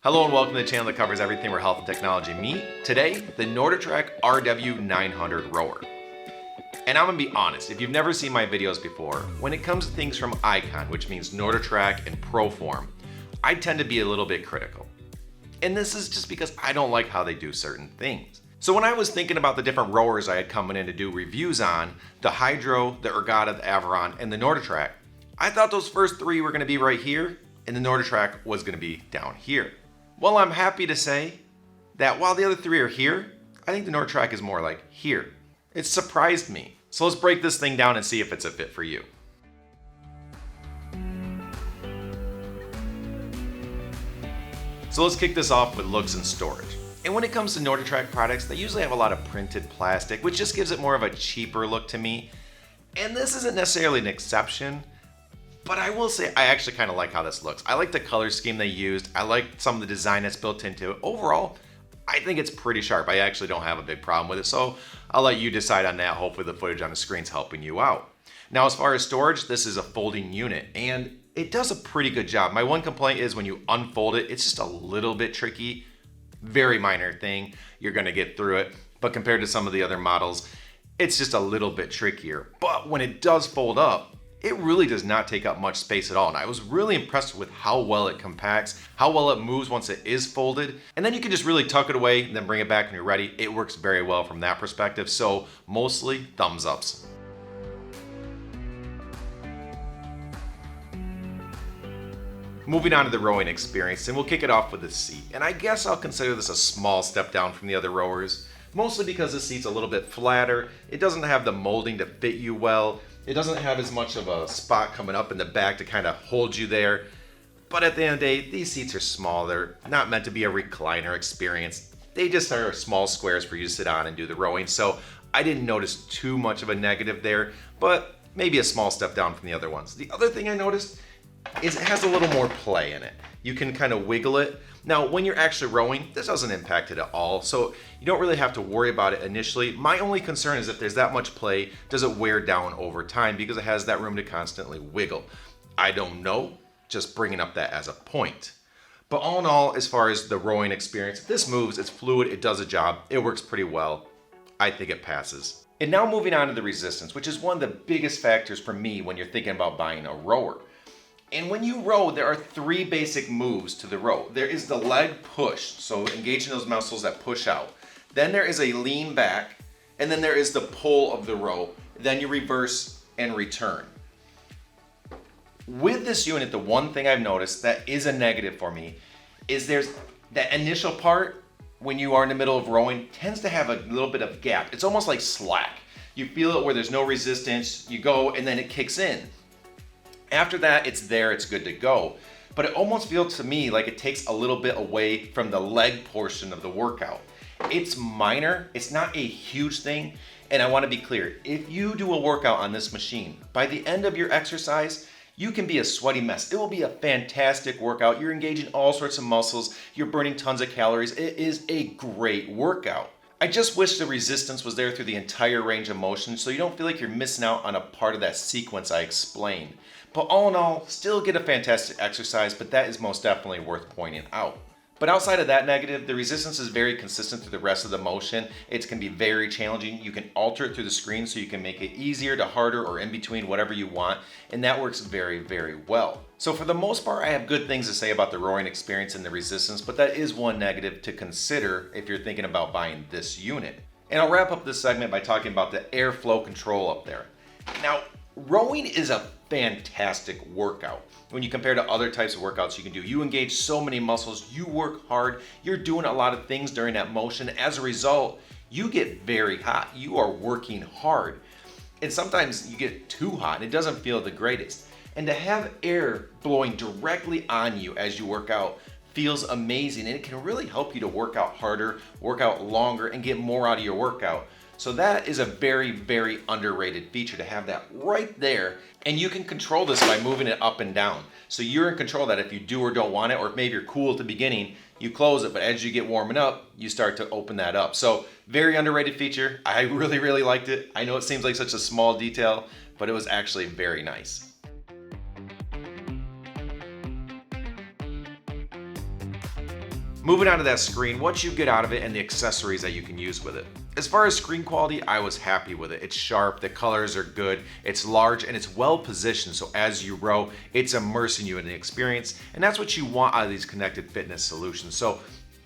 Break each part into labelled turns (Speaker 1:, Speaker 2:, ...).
Speaker 1: Hello and welcome to the channel that covers everything where health and technology meet. Today, the NordicTrack RW900 Rower. And I'm gonna be honest, if you've never seen my videos before, when it comes to things from Icon, which means NordicTrack and Proform, I tend to be a little bit critical. And this is just because I don't like how they do certain things. So when I was thinking about the different rowers I had coming in to do reviews on, the Hydrow, the Ergatta, the Aviron, and the NordicTrack, I thought those first three were gonna be right here, and the NordicTrack was gonna be down here. Well, I'm happy to say that while the other three are here, I think the NordicTrack is more like here. It surprised me. So let's break this thing down and see if it's a fit for you. So let's kick this off with looks and storage. And when it comes to NordicTrack products, they usually have a lot of printed plastic, which just gives it more of a cheaper look to me. And this isn't necessarily an exception, but I will say I actually kind of like how this looks. I like the color scheme they used. I like some of the design that's built into it. Overall, I think it's pretty sharp. I actually don't have a big problem with it, so I'll let you decide on that. Hopefully the footage on the screen's helping you out. Now, as far as storage, this is a folding unit, and it does a pretty good job. My one complaint is when you unfold it, it's just a little bit tricky. Very minor thing. You're gonna get through it, but compared to some of the other models, it's just a little bit trickier. But when it does fold up, it really does not take up much space at all. And I was really impressed with how well it compacts, how well it moves once it is folded. And then you can just really tuck it away and then bring it back when you're ready. It works very well from that perspective. So mostly thumbs ups. Moving on to the rowing experience, and we'll kick it off with the seat. And I guess I'll consider this a small step down from the other rowers, mostly because the seat's a little bit flatter. It doesn't have the molding to fit you well. It doesn't have as much of a spot coming up in the back to kind of hold you there. But at the end of the day, these seats are small. They're not meant to be a recliner experience. They just are small squares for you to sit on and do the rowing. So I didn't notice too much of a negative there, but maybe a small step down from the other ones. The other thing I noticed is it has a little more play in it. You can kind of wiggle it. Now, when you're actually rowing, this doesn't impact it at all, so you don't really have to worry about it initially. My only concern is if there's that much play, does it wear down over time because it has that room to constantly wiggle? I don't know, just bringing up that as a point. But all in all, as far as the rowing experience, this moves, it's fluid, it does a job, it works pretty well. I think it passes. And now moving on to the resistance, which is one of the biggest factors for me when you're thinking about buying a rower. And when you row, there are three basic moves to the row. There is the leg push, so engaging those muscles that push out. Then there is a lean back, and then there is the pull of the row. Then you reverse and return. With this unit, the one thing I've noticed that is a negative for me is there's that initial part when you are in the middle of rowing tends to have a little bit of gap. It's almost like slack. You feel it where there's no resistance, you go and then it kicks in. After that, it's there, it's good to go. But it almost feels to me like it takes a little bit away from the leg portion of the workout. It's minor, it's not a huge thing, and I wanna be clear, if you do a workout on this machine, by the end of your exercise, you can be a sweaty mess. It will be a fantastic workout. You're engaging all sorts of muscles, you're burning tons of calories. It is a great workout. I just wish the resistance was there through the entire range of motion so you don't feel like you're missing out on a part of that sequence I explained. But all in all, still get a fantastic exercise, but that is most definitely worth pointing out. But outside of that negative, the resistance is very consistent through the rest of the motion. It can be very challenging. You can alter it through the screen so you can make it easier to harder or in between, whatever you want, and that works very, very well. So for the most part, I have good things to say about the rowing experience and the resistance, but that is one negative to consider if you're thinking about buying this unit. And I'll wrap up this segment by talking about the airflow control up there. Now, rowing is a fantastic workout. When you compare to other types of workouts you can do, you engage so many muscles, you work hard, you're doing a lot of things during that motion. As a result, you get very hot. You are working hard. And sometimes you get too hot and it doesn't feel the greatest. And to have air blowing directly on you as you work out feels amazing, and it can really help you to work out harder, work out longer, and get more out of your workout. So that is a very, very underrated feature to have that right there. And you can control this by moving it up and down. So you're in control of that if you do or don't want it, or if maybe you're cool at the beginning, you close it, but as you get warming up, you start to open that up. So very underrated feature. I really, really liked it. I know it seems like such a small detail, but it was actually very nice. Moving on to that screen, what you get out of it and the accessories that you can use with it. As far as screen quality, I was happy with it. It's sharp, the colors are good, it's large, and it's well positioned, so as you row, it's immersing you in the experience, and that's what you want out of these connected fitness solutions. So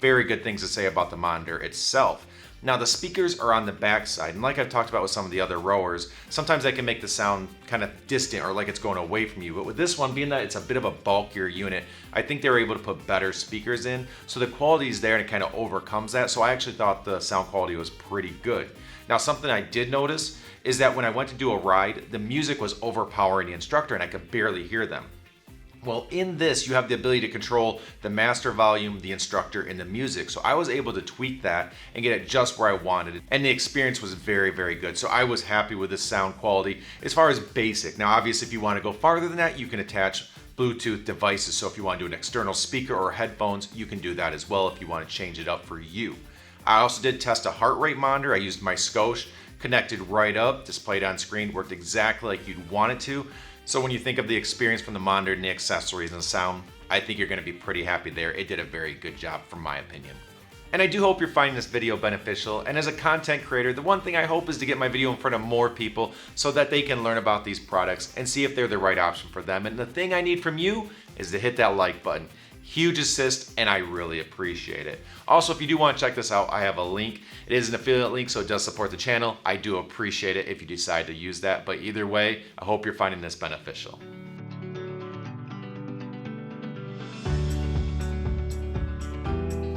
Speaker 1: very good things to say about the monitor itself. Now the speakers are on the back side, and like I've talked about with some of the other rowers, sometimes they can make the sound kind of distant or like it's going away from you. But with this one, being that it's a bit of a bulkier unit, I think they were able to put better speakers in. So the quality is there and it kind of overcomes that. So I actually thought the sound quality was pretty good. Now something I did notice is that when I went to do a ride, the music was overpowering the instructor and I could barely hear them. Well, in this, you have the ability to control the master volume, the instructor, and the music. So I was able to tweak that and get it just where I wanted it. And the experience was very, very good. So I was happy with the sound quality as far as basic. Now, obviously, if you want to go farther than that, you can attach Bluetooth devices. So if you want to do an external speaker or headphones, you can do that as well if you want to change it up for you. I also did test a heart rate monitor. I used my Scosh, connected right up, displayed on screen, worked exactly like you'd want it to. So when you think of the experience from the monitor and the accessories and the sound, I think you're going to be pretty happy there. It did a very good job from my opinion. And I do hope you're finding this video beneficial. And as a content creator, the one thing I hope is to get my video in front of more people so that they can learn about these products and see if they're the right option for them. And the thing I need from you is to hit that like button. Huge assist, and I really appreciate it. Also, if you do want to check this out, I have a link. It is an affiliate link, so it does support the channel. I do appreciate it if you decide to use that, but either way, I hope you're finding this beneficial.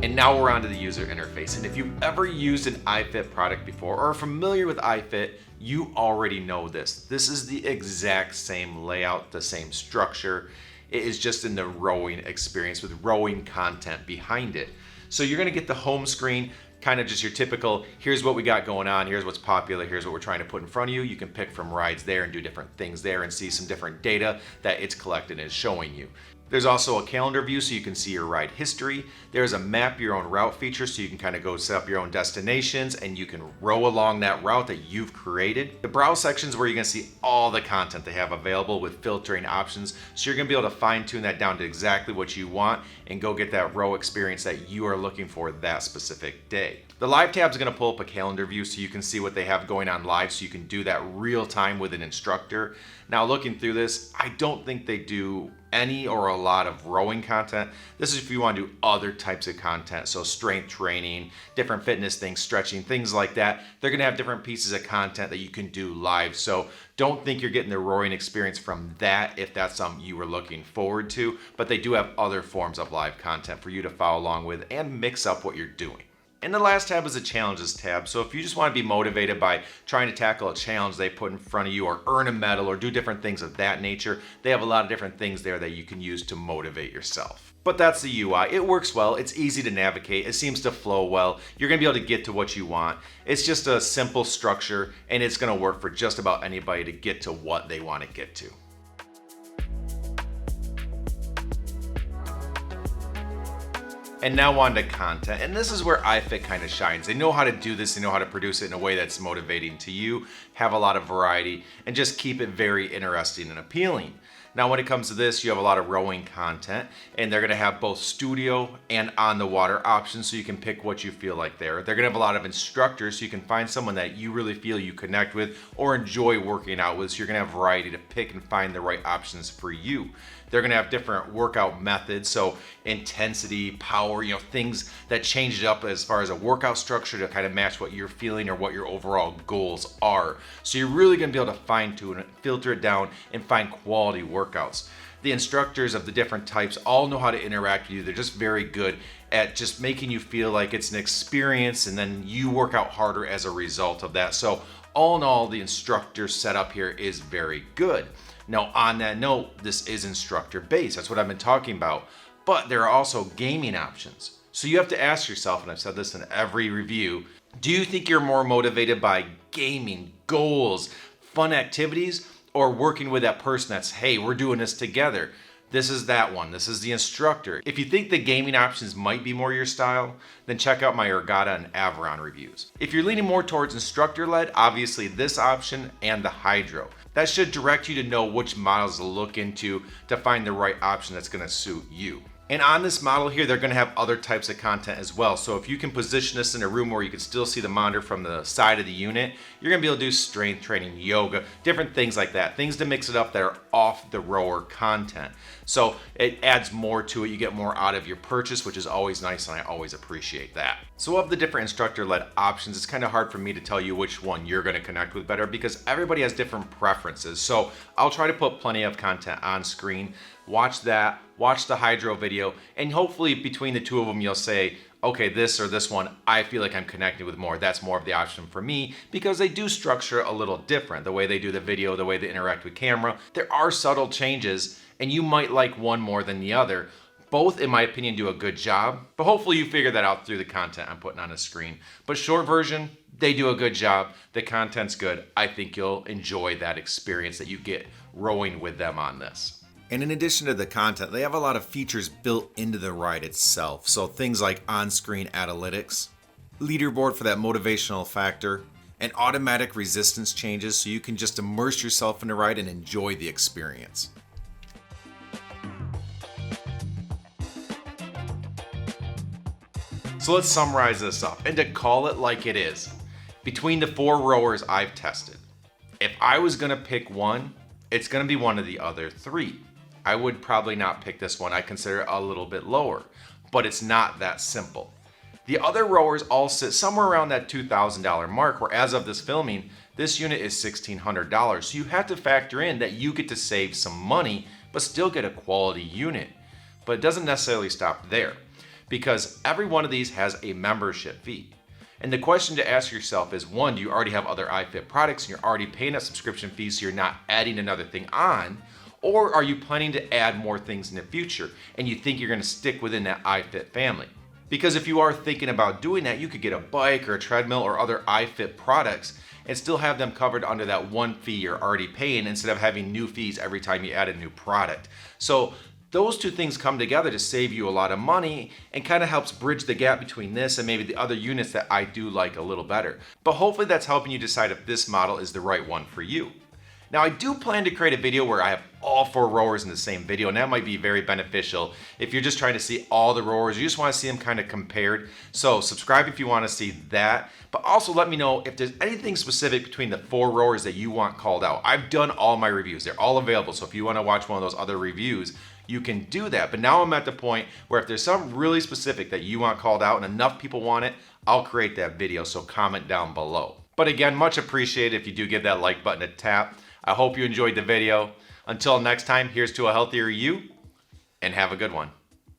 Speaker 1: And now we're on to the user interface. And if you've ever used an iFit product before or are familiar with iFit, you already know this. This is the exact same layout, the same structure. It is just in the rowing experience with rowing content behind it. So you're gonna get the home screen, kind of just your typical, here's what we got going on, here's what's popular, here's what we're trying to put in front of you. You can pick from rides there and do different things there and see some different data that it's collected and is showing you. There's also a calendar view so you can see your ride history. There's a map your own route feature so you can kind of go set up your own destinations and you can row along that route that you've created. The browse sections where you're gonna see all the content they have available with filtering options. So you're gonna be able to fine tune that down to exactly what you want and go get that row experience that you are looking for that specific day. The live tab is gonna pull up a calendar view so you can see what they have going on live so you can do that real time with an instructor. Now looking through this, I don't think they do any or a lot of rowing content. This is if you want to do other types of content, so strength training, different fitness things, stretching, things like that. They're gonna have different pieces of content that you can do live. So don't think you're getting the rowing experience from that if that's something you were looking forward to, but they do have other forms of live content for you to follow along with and mix up what you're doing. And the last tab is a challenges tab. So if you just want to be motivated by trying to tackle a challenge they put in front of you or earn a medal or do different things of that nature, they have a lot of different things there that you can use to motivate yourself. But that's the UI. It works well. It's easy to navigate. It seems to flow well. You're going to be able to get to what you want. It's just a simple structure and it's going to work for just about anybody to get to what they want to get to. And now on to content, and this is where iFit kind of shines. They know how to do this, they know how to produce it in a way that's motivating to you, have a lot of variety, and just keep it very interesting and appealing. Now when it comes to this, you have a lot of rowing content, and they're gonna have both studio and on the water options so you can pick what you feel like there. They're gonna have a lot of instructors so you can find someone that you really feel you connect with or enjoy working out with, so you're gonna have variety to pick and find the right options for you. They're gonna have different workout methods, so intensity, power, things that change it up as far as a workout structure to kind of match what you're feeling or what your overall goals are. So you're really gonna be able to fine tune it, filter it down, and find quality workouts. The instructors of the different types all know how to interact with you. They're just very good at just making you feel like it's an experience and then you work out harder as a result of that. So all in all, the instructor setup here is very good. Now on that note, this is instructor based. That's what I've been talking about. But there are also gaming options. So you have to ask yourself, and I've said this in every review, do you think you're more motivated by gaming, goals, fun activities, or working with that person that's, hey, we're doing this together? This is that one. This is the instructor. If you think the gaming options might be more your style, then check out my Ergatta and Aviron reviews. If you're leaning more towards instructor-led, obviously this option and the Hydrow. That should direct you to know which models to look into to find the right option that's gonna suit you. And on this model here, they're gonna have other types of content as well. So if you can position this in a room where you can still see the monitor from the side of the unit, you're gonna be able to do strength training, yoga, different things like that. Things to mix it up that are off the rower content. So it adds more to it. You get more out of your purchase, which is always nice, and I always appreciate that. So of the different instructor-led options, it's kind of hard for me to tell you which one you're gonna connect with better because everybody has different preferences. So I'll try to put plenty of content on screen. Watch that, watch the Hydrow video, and hopefully between the two of them you'll say, okay, this or this one, I feel like I'm connected with more. That's more of the option for me because they do structure a little different. The way they do the video, the way they interact with camera. There are subtle changes and you might like one more than the other. Both, in my opinion, do a good job, but hopefully you figure that out through the content I'm putting on the screen. But short version, they do a good job. The content's good. I think you'll enjoy that experience that you get rowing with them on this. And in addition to the content, they have a lot of features built into the ride itself. So things like on-screen analytics, leaderboard for that motivational factor, and automatic resistance changes so you can just immerse yourself in the ride and enjoy the experience. So let's summarize this up and to call it like it is. Between the 4 rowers I've tested, if I was gonna pick one, it's gonna be one of the other 3. I would probably not pick this one. I consider it a little bit lower, but it's not that simple. The other rowers all sit somewhere around that $2,000 mark, where as of this filming, this unit is $1,600. So you have to factor in that you get to save some money, but still get a quality unit. But it doesn't necessarily stop there, because every one of these has a membership fee. And the question to ask yourself is, one, do you already have other iFit products and you're already paying a subscription fee so you're not adding another thing on? Or are you planning to add more things in the future and you think you're gonna stick within that iFit family? Because if you are thinking about doing that, you could get a bike or a treadmill or other iFit products and still have them covered under that one fee you're already paying instead of having new fees every time you add a new product. So those two things come together to save you a lot of money and kind of helps bridge the gap between this and maybe the other units that I do like a little better. But hopefully that's helping you decide if this model is the right one for you. Now I do plan to create a video where I have all 4 rowers in the same video, and that might be very beneficial if you're just trying to see all the rowers, you just want to see them kind of compared. So subscribe if you want to see that, but also let me know if there's anything specific between the 4 rowers that you want called out. I've done all my reviews, they're all available, so if you want to watch one of those other reviews, you can do that. But now I'm at the point where if there's something really specific that you want called out and enough people want it, I'll create that video, so comment down below. But again, much appreciated if you do give that like button a tap. I hope you enjoyed the video. Until next time, here's to a healthier you, and have a good one.